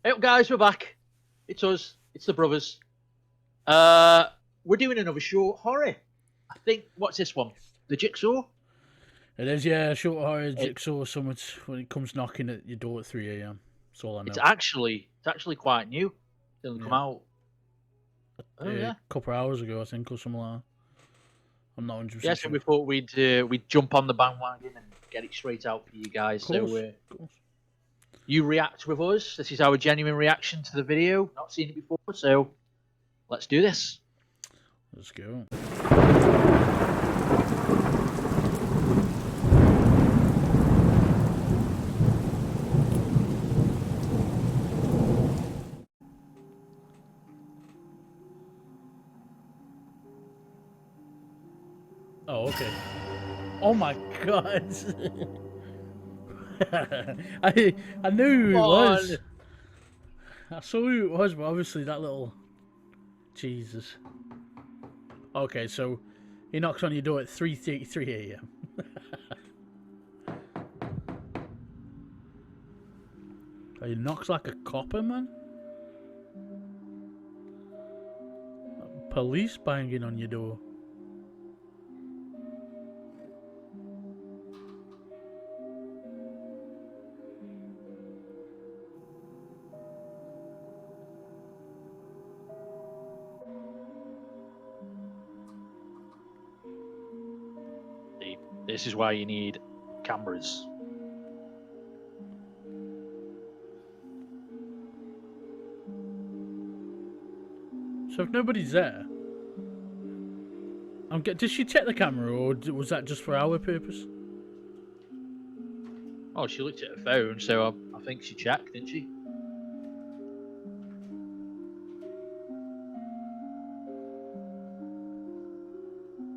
Hey up, guys, we're back. It's us. It's the brothers. We're doing another short horror. I think, what's this one? The Jigsaw? It is, yeah, short horror Jigsaw summit when it comes knocking at your door at 3 a.m. That's all I know. It's actually quite new. It didn't come out. A couple of hours ago, I think, or something like that. I'm not 100% Yeah, sure. so we thought we'd jump on the bandwagon and get it straight out for you guys. Of course, So you react with us. This is our genuine reaction to the video. Not seen it before, so let's do this. Let's go. Oh, okay. Oh my god. I knew who it was. I saw who it was, but obviously that little... Jesus. Okay, so he knocks on your door at 3:33 a.m. He knocks like a copper, man. Police banging on your door. This is why you need cameras. So if nobody's there, did she check the camera, or was that just for our purpose? Oh, she looked at her phone, so I think she checked, didn't she?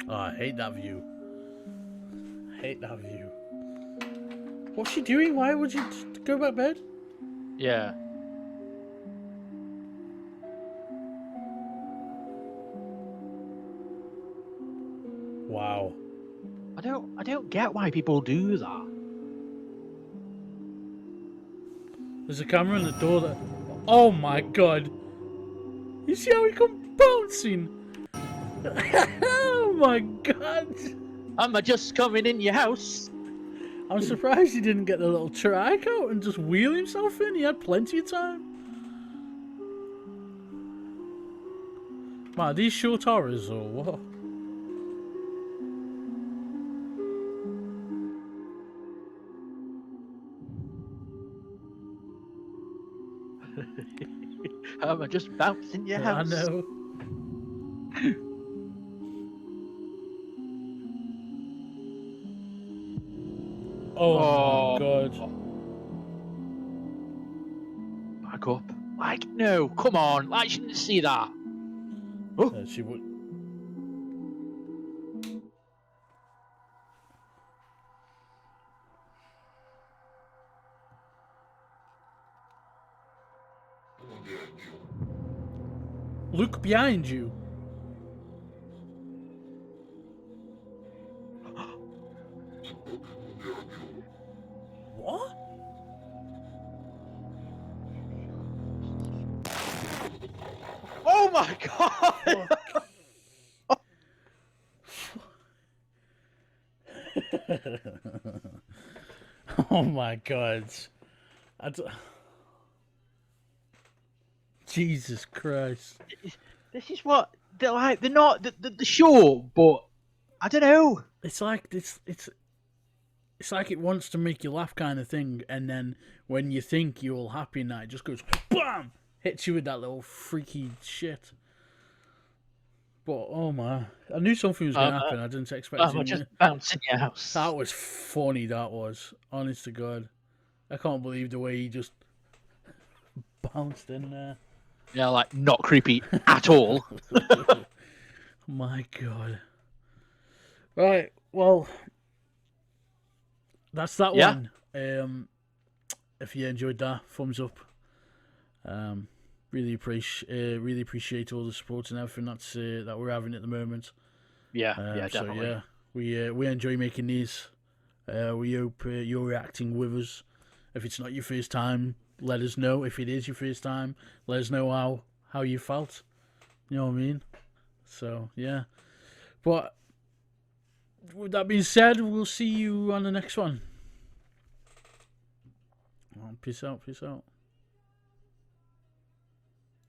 Oh, I hate that view. I hate that view. What's she doing? Why would you go back to bed? Yeah. Wow. I don't get why people do that. There's a camera in the door that... Oh my god. You see how he come bouncing? Oh my god. Am I just coming in your house? I'm surprised he didn't get the little trike out and just wheel himself in. He had plenty of time. Man, are these short horrors or what? Am I just bouncing your house? I know. Oh my god. Back up. Like, no, come on. Like, she didn't see that. Oh. She would. Look behind you. What? Oh my god! Oh my god. Jesus Christ. This is what they're like. They're not. They're short, but I don't know. It's like it's like it wants to make you laugh, kind of thing, and then when you think you're all happy, now it just goes BAM! Hits you with that little freaky shit. But oh my! I knew something was going to happen. I didn't expect it. Just bouncing your house. That was funny. That was, honest to God. I can't believe the way he just bounced in there. Yeah, like not creepy at all. My God. Right. Well, that's that one. If you enjoyed that, thumbs up. Really appreciate all the support and everything that we're having at the moment. Yeah, definitely. So yeah, we enjoy making these. We hope you're reacting with us. If it's not your first time, let us know if it is your first time. Let us know how you felt. You know what I mean? So, yeah. But with that being said, we'll see you on the next one. Well, peace out, peace out.